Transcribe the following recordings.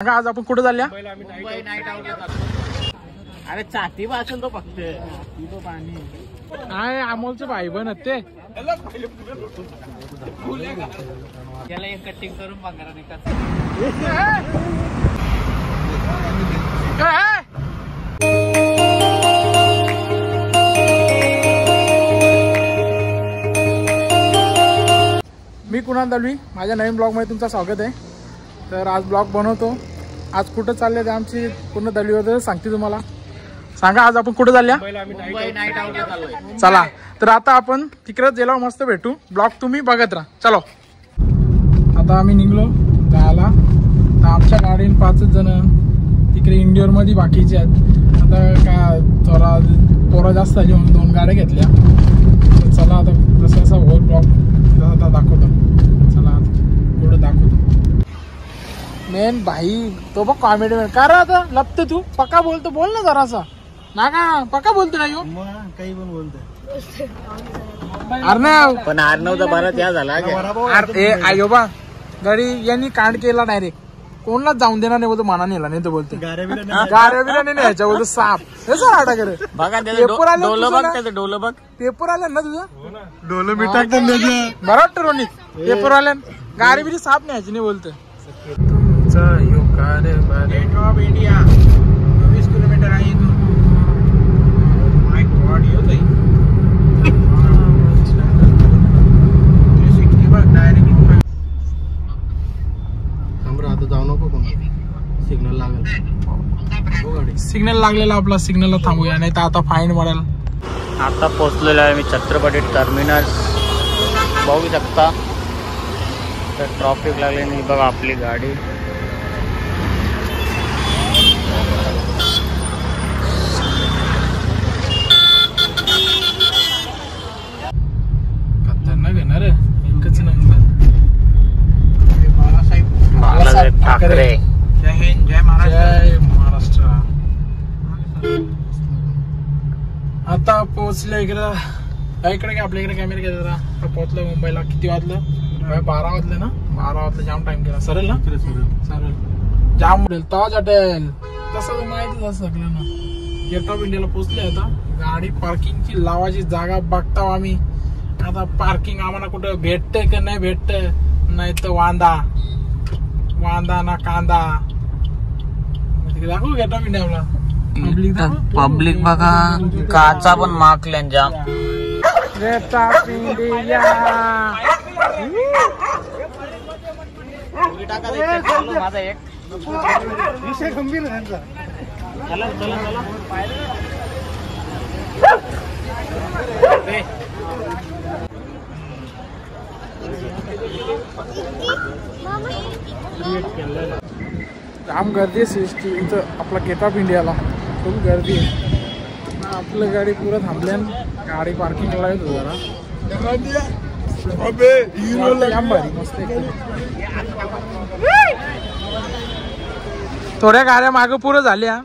आज आपण कुठे चालल्या? Mumbai night out. अरे चाटी वाचन तो फक्त पाणी आहे. अमोलचे भाई बन ते त्याला एक कटिंग करून बघा निकाल. मी कुणाल दलवी, माझ्या नवीन ब्लॉग मध्ये तुमचं स्वागत आहे. तर आज ब्लॉग बनवतो. आज कुठं चालले ते आमची पूर्ण दलवीवर सांगते तुम्हाला. सांगा आज आपण कुठं चालल्या? मुंबई नाईट आउट चाललोय. चला तर आता आपण तिकडे गेलो, मस्त भेटू. ब्लॉग तुम्ही बघत राहा. चलो आता आम्ही निघलो जायला. तर आमच्या गाडीने 5 जण तिकडे इंडिओर मध्ये बाकीचे आहेत. आता काय थोडा पोरं जास्त झाली म्हणून 2 गाड्या घेतल्या. तर चला आता कसं होल ब्लॉग आता दाखवतो. चला आता पुढं दाखवतो. मेन भाई तो बघ कॉमेडी मॅन. का रे आता लपते तू? पक्का बोलतो, बोल ना जरासा. ना का पक्का बोलतो नाही काही पण बोलतोय. अर्णव पण अर्णव तर बरं त्या झाला. आयोबा गाडी यांनी कांड केला डायरेक्ट. कोणलाच जाऊन देणार नाही बोलतो. मना नेला नाही तो बोलतो. गाऱ्या नाही न्यायच्या बोलतो. साप हेच आटा करे बघा पेपर आले. डोलं बघ, त्याचं डोलं बघ. पेपर आले ना तुझं डोलं मी टाकतो बरं वाटतं रोनिक. पेपर आल्या गाडी बिरी साप न्यायची नाही बोलतो. गेट ऑफ इंडिया 20 किलोमीटर आहे इथून. माय गॉड यो ताई आता जाऊ नको पण सिग्नल लागेल. सिग्नल लागलेला आपला. सिग्नलला थांबूया नाही तर आता फाईन पडेल. आता पोहोचलेलो आहे मी छत्रपती टर्मिनस. बघू शकता तर ट्रॉफिक लागले नाही. बघा आपली गाडी. खतरनाक आहे ना रे. एकच नंबर. बाळासाहेब ठाकरे. जय हिंद, जय महाराष्ट्र. जय महाराष्ट्र. आता पोहोचले इकडे. इकडे काय आपल्या इकडे कॅमेरा घ्या जरा. आता पोहोचलो मुंबईला. किती वाजलं? 12 वाजले ना. 12 वाजले. जाम टाइम केला. सरळ ना सरळ जाम उडेल ताज हॉटेल. तसं माहितीच असं सगळ्यांना. गेट ऑफ इंडियाला पोहोचले. आता गाडी पार्किंगची लावायची जागा बघता आम्ही. आता पार्किंग आम्हाला कुठं भेटतंय का नाही भेटतंय. नाही तर वांदा ना कांदा. दाखवू गेट ऑफ इंडियाला. पब्लिक बघा. काचा पण माकल्या जाम. Gate of India. माझा एक विषय गंभीर आहे. चला चला चला. जाम गर्दी आहे इथं आपला गेट ऑफ इंडियाला. खूप गर्दी आहे. आपलं गाडी पुरं थांबल्या. गाडी पार्किंगला येतो जरा. जाम भारी मस्त. थोड्या गाड्या मागं पुरं झाल्या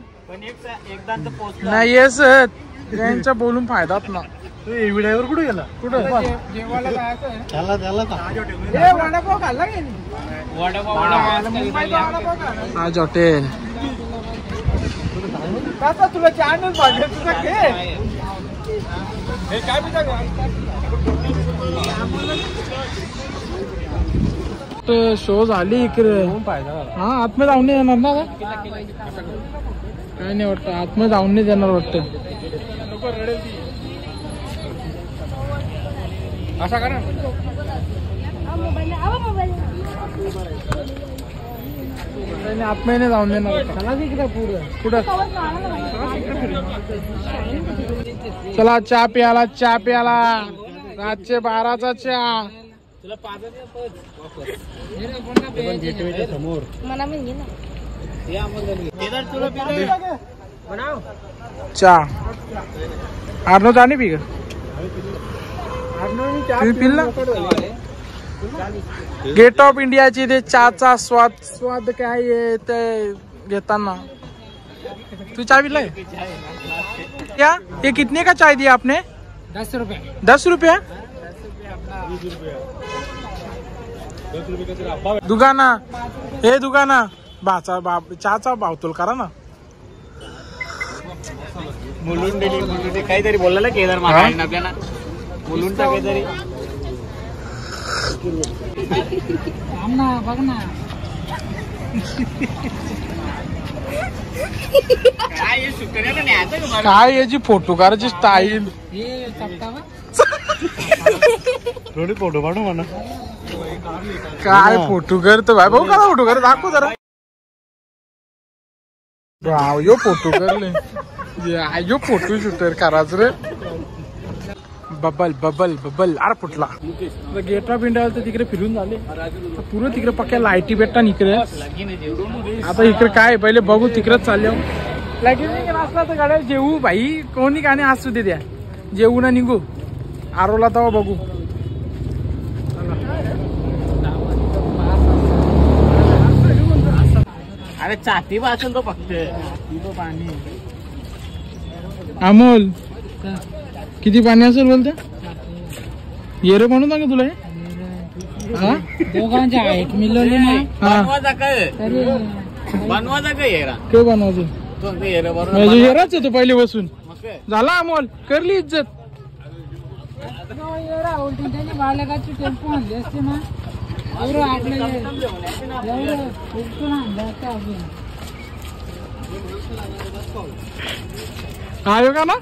नाही. येस यांच्या बोलून फायदाच ना. ड्रायव्हर कुठे गेला? कुठं जेवायला जायचं. त्याला वडापाव खाल्ला की ताज हॉटेल. तुला चॅनल शो झाली इकडे. हा आतमध्ये जाऊन नाही देणार ना. काय नाही वाटतं आतमध्ये जाऊन नाही देणार वाटतं. असा करा आतमध्ये जाऊन देणार. पुढं चला चहा प्याला. चहा प्याला रातचे 12चा चहा. समोर चहा अर्नो जाणे पी. तुम्ही पिल. गेट ऑफ इंडियाची ते चहाचा स्वाद काय आहे ते घेताना. तू चाय पिलाय क्या? ये कितने का चाय दिया आपने? 10 रुपये. 10 रुपया. दुकाना हे दुकाना चहाचा भावतोल करा ना. मुलुंड काहीतरी बोलला ना केदार महाराज आपल्याला मुलुंड काहीतरी. बघ ना काय याची फोटो काढायची स्टाईल. थोडी फोटो काढू म्हणा. काय फोटो करतो भाई भाऊ. करा फोटो कर दाखव जरा. यो फोटो करले यो फोटो शूटर करायचं रे. बबल बबल बबल अरे फुटला. गेट ऑफ इंडिया तर तिकडे फिरून झाले. पुरं तिकडे पक्या लाईटी भेटता इकडे. आता इकडे काय पहिले बघू तिकडेच चालले. लाईटी असला तर गाड्या जेवू भाई. कोणी गाणे असू दे द्या. जेवू ना निघू आरोला तेव्हा बघू. अरे चाती असेल तो फक्त पाणी. अमोल किती पाणी असेल बोलते. येरे म्हणून सांग तुला हे. दोघांच्या हाईट मिळवली ना. बनवायचा काय बनवायचा काय येरा काय बनवायचं. म्हणजे येराच आहे तो पहिले बसून. झाला अमोल करली इज्जत. त्याने बालकाची टेम्पो आणली असते ना. एवढं आपलं एवढं उपटून आणलं असतं अजून. हा का ना.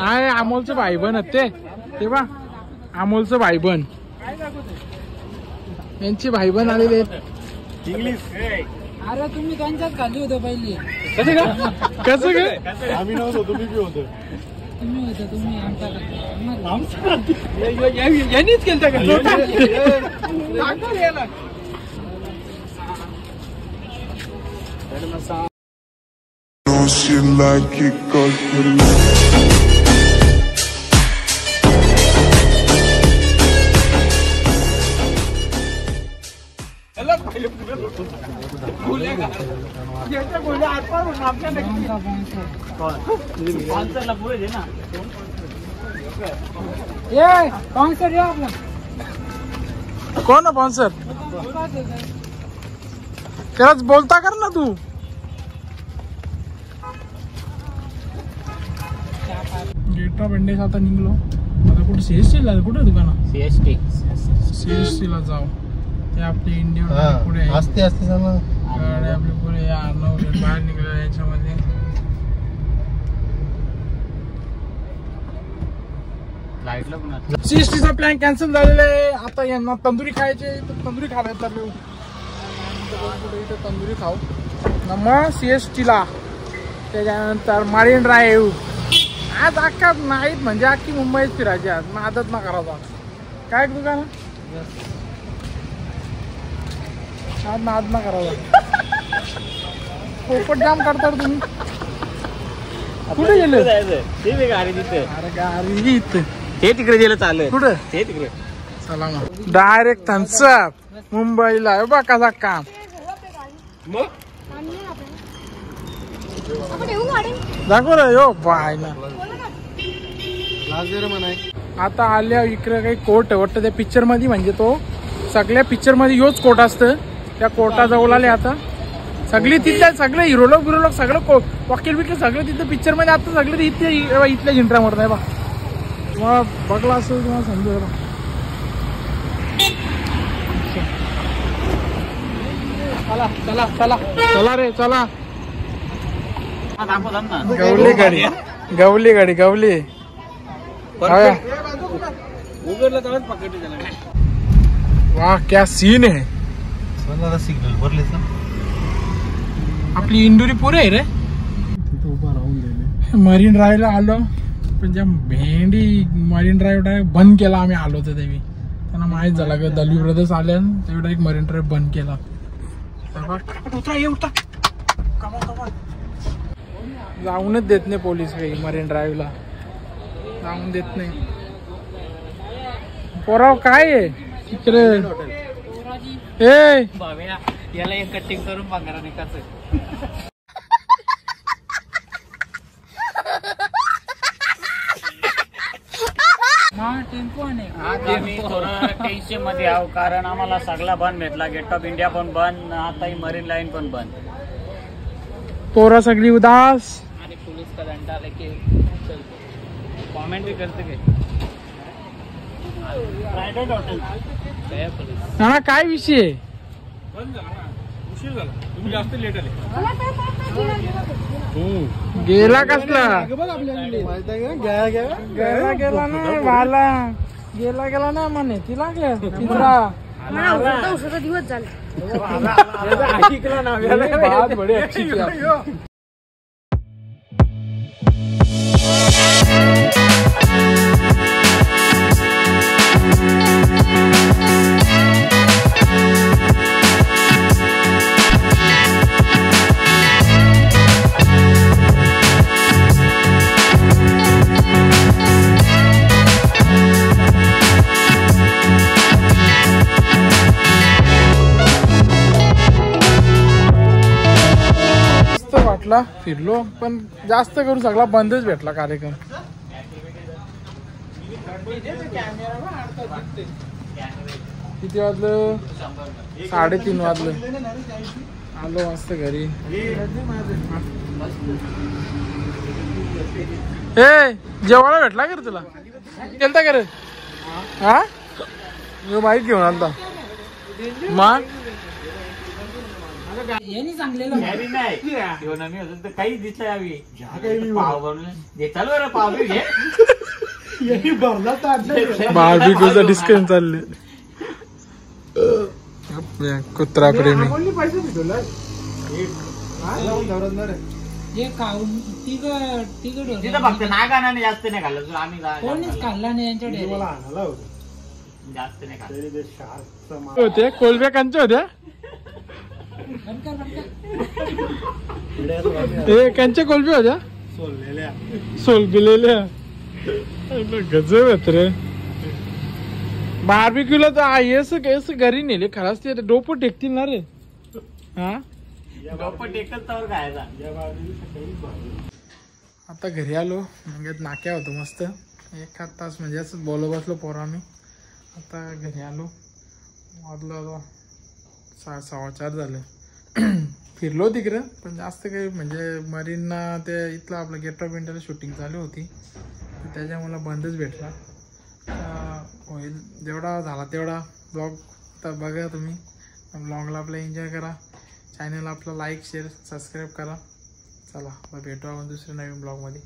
आहे अमोलचं भाईबन ते बा. अमोलचं भाईबन यांची भाईबन आलेले आहेत. अरे तुम्ही त्यांच्याच खाली होतो पहिले. कसं का कसं का. आम्ही नव्हतो तुम्ही बी होतो. तुम्ही होता तुम्ही आमच्याकडे. यांनीच केलं का. She like it cause sponsor आपला कोण स्पॉन्सर. खरंच बोलता कर ना तू. गेट ऑफ इंडिया आता निघलो. आता कुठे सीएसटी ला कुठे दुकान. सीएसटी ला जाऊ. ते आपले इंडिया पुढे असते गाडी आपली पुढे बाहेर निघाल्या याच्यामध्ये. सीएसटीचा प्लॅन कॅन्सल झालेला आहे. आता यांना तंदुरी खायचे तर तंदुरी खायला चाललो. इथे तंदुरी खाऊ ना मग सीएसटीला. त्याच्यानंतर मरीन ड्राईव्ह. आज अख्खा नाहीत म्हणजे अख्खी मुंबईत फिरायची. आज मग आदत ना करायचा. काय दुकान आज नाद ना करायचा. पोपट जाम करता तुम्ही. कुठे गेले. गाडी तिथे. अरे गाडी इथं ते तिकडे गेलं चालू. कुठं ते तिकडे. चला मग डायरेक्ट थम्सअप मुंबईला. बा कसा काम. दाखव रे यो बाय ना. आता आल्या इकडे काही कोर्ट वाटतं त्या पिक्चर मध्ये. म्हणजे तो सगळ्या पिक्चर मध्ये योच कोर्ट असतं. त्या कोर्टाजवळ आले आता सगळी. तिथल्या सगळे हिरोलोक बिरोलोक सगळं वकील बिकील सगळं तिथं पिक्चर मध्ये. आता सगळे इथल्या जिंटरा मरत आहे बा. मग बघला असं तुम्हाला समजू. चला चला चला चला रे चला. गवली गाडी गवली गाडी गवली. वाह क्या सीन है. सिग्नल भरले आपली इंदुरी पुरे आहे रे. मरीन ड्राईव्हला आलो पण ज्या भेंडी मरीन ड्राईव्ह बंद केला. आम्ही आलो तर देवी त्यांना माहित झाला की दलवी ब्रदर्स आल्या तेवढा एक मरीन ड्राईव्ह बंद केला. जाऊनच देत नाही पोलीस काही मरीन ड्राईव्हला. जाऊन देत नाही. पोराव काय आहे इकडे. याला एक कटिंग करून पंधरा निकाच. टेम्पो थोडं टेन्शन मध्ये आहो, कारण आम्हाला सगळा बंद भेटला. गेट ऑफ इंडिया पण बंद, आता ही मरीन लाईन पण बंद. पोरा सगळी उदास. आणि पोलीस का दंडा लेके कॉमेंट भी करते काय प्रायव्हेट हॉटेल ना काय विषय आहे? गेला कसला गेला ना भाला गेला ना म्हणे तिला तिसरा दिवस झाला. फिरलो पण जास्त करून सगळा बंदच भेटला कार्यक्रम. किती वाजलं? 3:30 वाजलं. आलो मस्त घरी. ए जेवायला भेटला का रे तुला? गेलता का रे? हा माहीत घेऊन आलता मग काही दिसलं बार्बिक्यूचा डिस्कशन चालले. कुत्रा प्रेमी फक्त नागाने जास्त नाही खाल्लं. आम्ही कोणीच खाल्ला नाही यांच्याकडे. जास्त नाही खाल्लं. होते कोलब्या कंच्या होत्या. कंच्या कोलब्या होत्या सोलबिलेल्या. गजब होत रे. बार्बिक्यूला तर येस घरी नेले खराच. ते डोपं टेकतील ना रे. हा आता घरी आलो. म्हणजे नाक्या होतो मस्त 1 तास म्हणजे असं बोलत बसलो पोरं आम्ही. आता घरी आलो. वाजलं 4:15 झालं. फिरलो तिकडं पण जास्त काही म्हणजे मरीनना ते इथलं आपलं गेट ऑफ इंडियाला शूटिंग चालू होती त्याच्यामुळे बंदच भेटला. होईल जेवढा झाला तेवढा ब्लॉग तर बघा तुम्ही. ब्लॉगला आपला एन्जॉय करा. चॅनल आपला लाईक शेअर सबस्क्राईब करा. चला भेटू आपण दुसऱ्या नवीन ब्लॉगमध्ये.